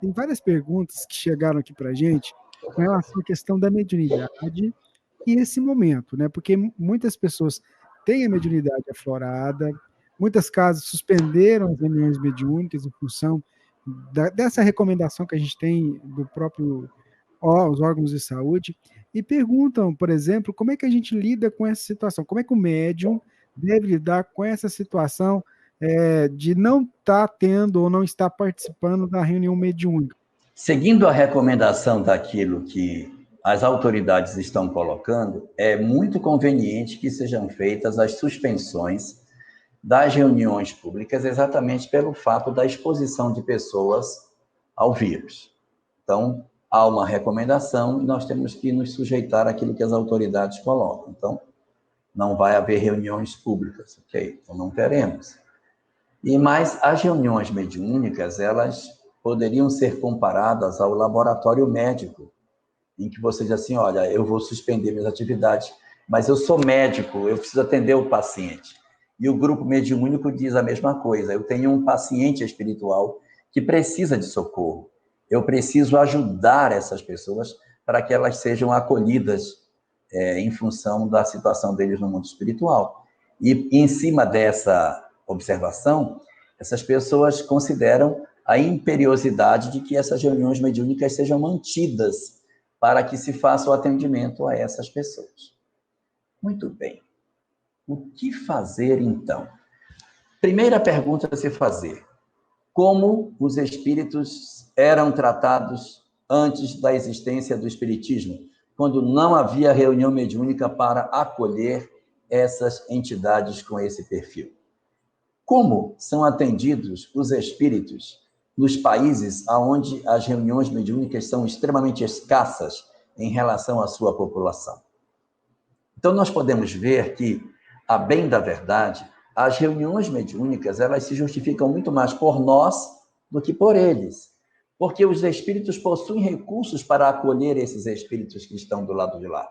Tem várias perguntas que chegaram aqui para a gente com relação à questão da mediunidade e esse momento, né? Porque muitas pessoas têm a mediunidade aflorada, muitas casas suspenderam as reuniões mediúnicas em função dessa recomendação que a gente tem do próprio os órgãos de saúde, e perguntam, por exemplo, como é que a gente lida com essa situação, como é que o médium deve lidar com essa situação de não estar tendo ou não estar participando da reunião mediúnica. Seguindo a recomendação daquilo que as autoridades estão colocando, é muito conveniente que sejam feitas as suspensões das reuniões públicas, exatamente pelo fato da exposição de pessoas ao vírus. Então, há uma recomendação e nós temos que nos sujeitar àquilo que as autoridades colocam. Então, não vai haver reuniões públicas, ok? Então, não teremos. Mas as reuniões mediúnicas, elas poderiam ser comparadas ao laboratório médico, em que você diz assim, olha, eu vou suspender minhas atividades, mas eu sou médico, eu preciso atender o paciente. E o grupo mediúnico diz a mesma coisa, eu tenho um paciente espiritual que precisa de socorro, eu preciso ajudar essas pessoas para que elas sejam acolhidas em função da situação deles no mundo espiritual. E em cima dessa observação, essas pessoas consideram a imperiosidade de que essas reuniões mediúnicas sejam mantidas para que se faça o atendimento a essas pessoas. Muito bem. O que fazer, então? Primeira pergunta a se fazer. Como os espíritos eram tratados antes da existência do espiritismo, quando não havia reunião mediúnica para acolher essas entidades com esse perfil? Como são atendidos os espíritos nos países onde as reuniões mediúnicas são extremamente escassas em relação à sua população? Então, nós podemos ver que, a bem da verdade, as reuniões mediúnicas, elas se justificam muito mais por nós do que por eles, porque os espíritos possuem recursos para acolher esses espíritos que estão do lado de lá.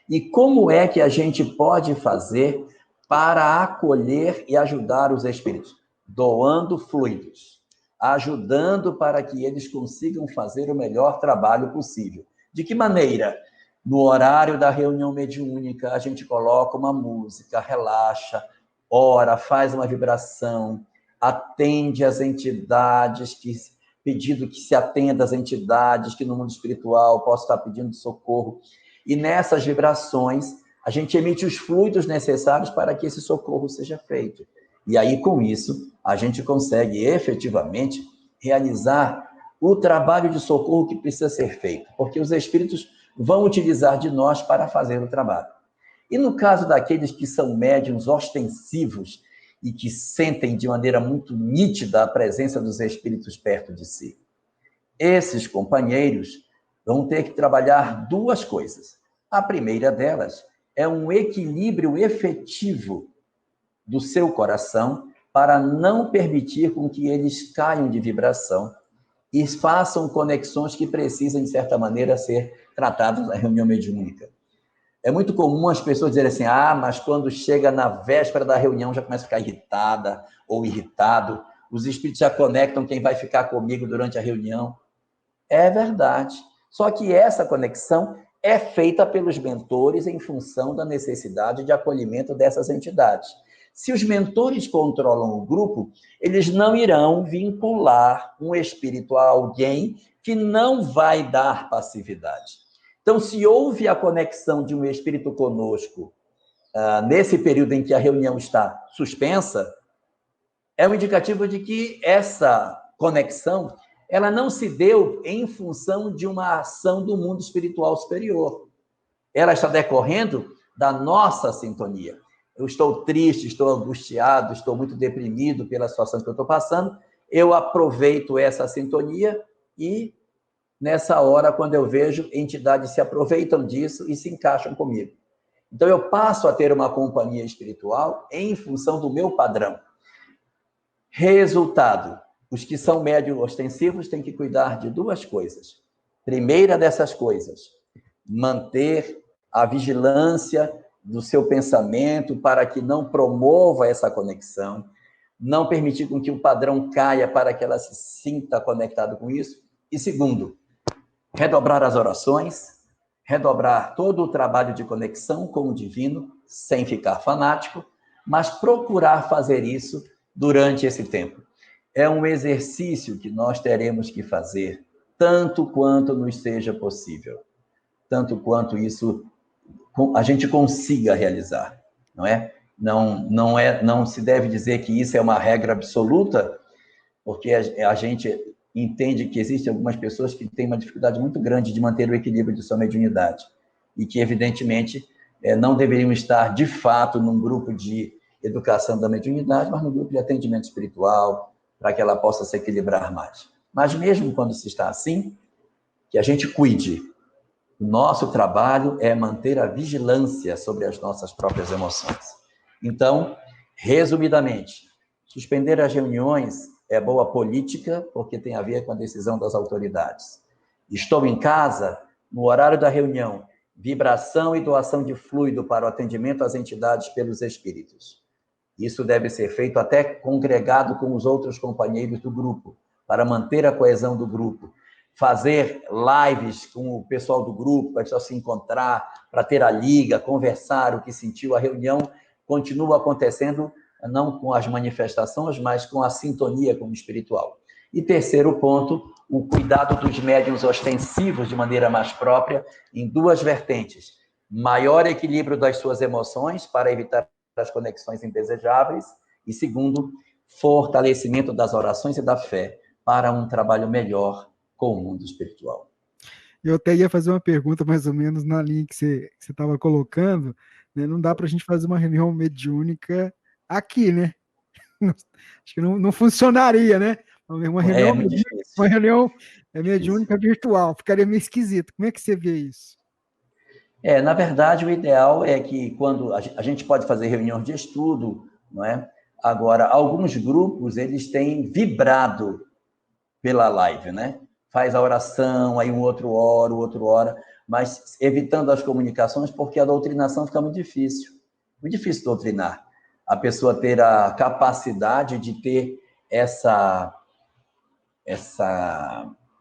E como é que a gente pode fazer para acolher e ajudar os espíritos? Doando fluidos, ajudando para que eles consigam fazer o melhor trabalho possível. De que maneira? No horário da reunião mediúnica, a gente coloca uma música, relaxa, ora, faz uma vibração, atende as entidades, pedindo que se atenda às entidades que no mundo espiritual possam estar pedindo socorro. E nessas vibrações, a gente emite os fluidos necessários para que esse socorro seja feito. E aí, com isso, a gente consegue efetivamente realizar o trabalho de socorro que precisa ser feito, porque os espíritos vão utilizar de nós para fazer o trabalho. E no caso daqueles que são médiuns ostensivos e que sentem de maneira muito nítida a presença dos espíritos perto de si, esses companheiros vão ter que trabalhar duas coisas. A primeira delas é um equilíbrio efetivo do seu coração para não permitir com que eles caiam de vibração e façam conexões que precisam, de certa maneira, ser tratadas na reunião mediúnica. É muito comum as pessoas dizerem assim, mas quando chega na véspera da reunião já começa a ficar irritada ou irritado, os espíritos já conectam quem vai ficar comigo durante a reunião. É verdade. Só que essa conexão é feita pelos mentores em função da necessidade de acolhimento dessas entidades. Se os mentores controlam o grupo, eles não irão vincular um espírito a alguém que não vai dar passividade. Então, se houve a conexão de um espírito conosco nesse período em que a reunião está suspensa, é um indicativo de que essa conexão ela não se deu em função de uma ação do mundo espiritual superior. Ela está decorrendo da nossa sintonia. Eu estou triste, estou angustiado, estou muito deprimido pela situação que eu estou passando, eu aproveito essa sintonia e, nessa hora, quando eu vejo, entidades se aproveitam disso e se encaixam comigo. Então, eu passo a ter uma companhia espiritual em função do meu padrão. Resultado, os que são médios ostensivos têm que cuidar de duas coisas. Primeira dessas coisas, manter a vigilância do seu pensamento para que não promova essa conexão, não permitir com que o padrão caia para que ela se sinta conectada com isso. E segundo, redobrar as orações, redobrar todo o trabalho de conexão com o divino, sem ficar fanático, mas procurar fazer isso durante esse tempo. É um exercício que nós teremos que fazer tanto quanto nos seja possível, tanto quanto isso a gente consiga realizar, não é? Não se deve dizer que isso é uma regra absoluta, porque a gente entende que existem algumas pessoas que têm uma dificuldade muito grande de manter o equilíbrio de sua mediunidade e que, evidentemente, não deveriam estar, de fato, num grupo de educação da mediunidade, mas num grupo de atendimento espiritual, para que ela possa se equilibrar mais. Mas mesmo quando se está assim, que a gente cuide. O nosso trabalho é manter a vigilância sobre as nossas próprias emoções. Então, resumidamente, suspender as reuniões é boa política, porque tem a ver com a decisão das autoridades. Estou em casa, no horário da reunião, vibração e doação de fluido para o atendimento às entidades pelos espíritos. Isso deve ser feito até congregado com os outros companheiros do grupo, para manter a coesão do grupo. Fazer lives com o pessoal do grupo, para o pessoal se encontrar, para ter a liga, conversar o que sentiu. A reunião continua acontecendo, não com as manifestações, mas com a sintonia com o espiritual. E terceiro ponto, o cuidado dos médiuns ostensivos de maneira mais própria, em duas vertentes. Maior equilíbrio das suas emoções, para evitar as conexões indesejáveis, e segundo, fortalecimento das orações e da fé para um trabalho melhor com o mundo espiritual. Eu até ia fazer uma pergunta mais ou menos na linha que você estava colocando, né? Não dá para a gente fazer uma reunião mediúnica aqui, né? Acho que não funcionaria, né? Uma reunião, uma reunião mediúnica virtual, ficaria meio esquisito. Como é que você vê isso? Na verdade, o ideal é que quando a gente pode fazer reunião de estudo, não é? Agora, alguns grupos, eles têm vibrado pela live, né? Faz a oração, aí um outro ora, mas evitando as comunicações, porque a doutrinação fica muito difícil doutrinar. A pessoa ter a capacidade de ter essa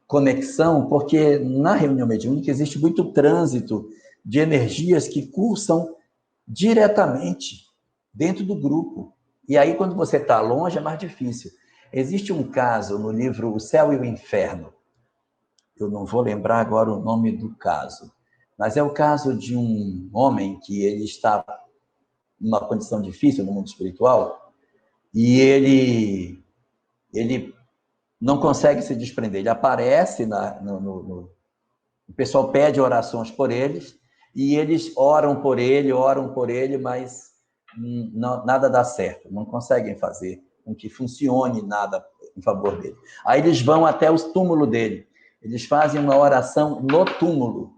conexão, porque na reunião mediúnica existe muito trânsito de energias que cursam diretamente dentro do grupo. E aí, quando você está longe, é mais difícil. Existe um caso no livro O Céu e o Inferno. Eu não vou lembrar agora o nome do caso, mas é o caso de um homem que ele está numa condição difícil no mundo espiritual e ele não consegue se desprender. Ele aparece o pessoal pede orações por eles e eles oram por ele, mas nada dá certo, não conseguem fazer com que funcione nada em favor dele. Aí eles vão até o túmulo dele, eles fazem uma oração no túmulo,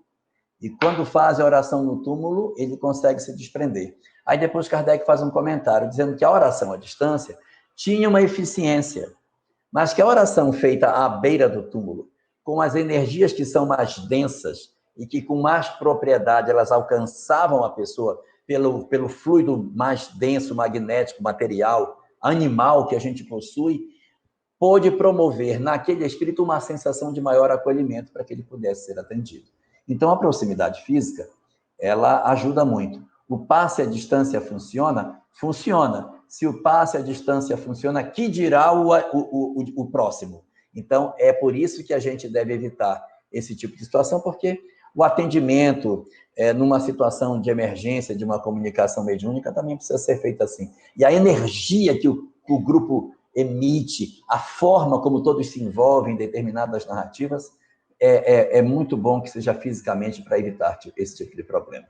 e quando fazem a oração no túmulo, ele consegue se desprender. Aí depois Kardec faz um comentário, dizendo que a oração à distância tinha uma eficiência, mas que a oração feita à beira do túmulo, com as energias que são mais densas e que com mais propriedade elas alcançavam a pessoa pelo fluido mais denso, magnético, material, animal que a gente possui, pôde promover naquele espírito uma sensação de maior acolhimento para que ele pudesse ser atendido. Então, a proximidade física, ela ajuda muito. O passe à distância funciona? Funciona. Se o passe à distância funciona, que dirá o próximo? Então, é por isso que a gente deve evitar esse tipo de situação, porque o atendimento numa situação de emergência, de uma comunicação mediúnica, também precisa ser feito assim. E a energia que o grupo emite, a forma como todos se envolvem em determinadas narrativas, é muito bom que seja fisicamente para evitar esse tipo de problema.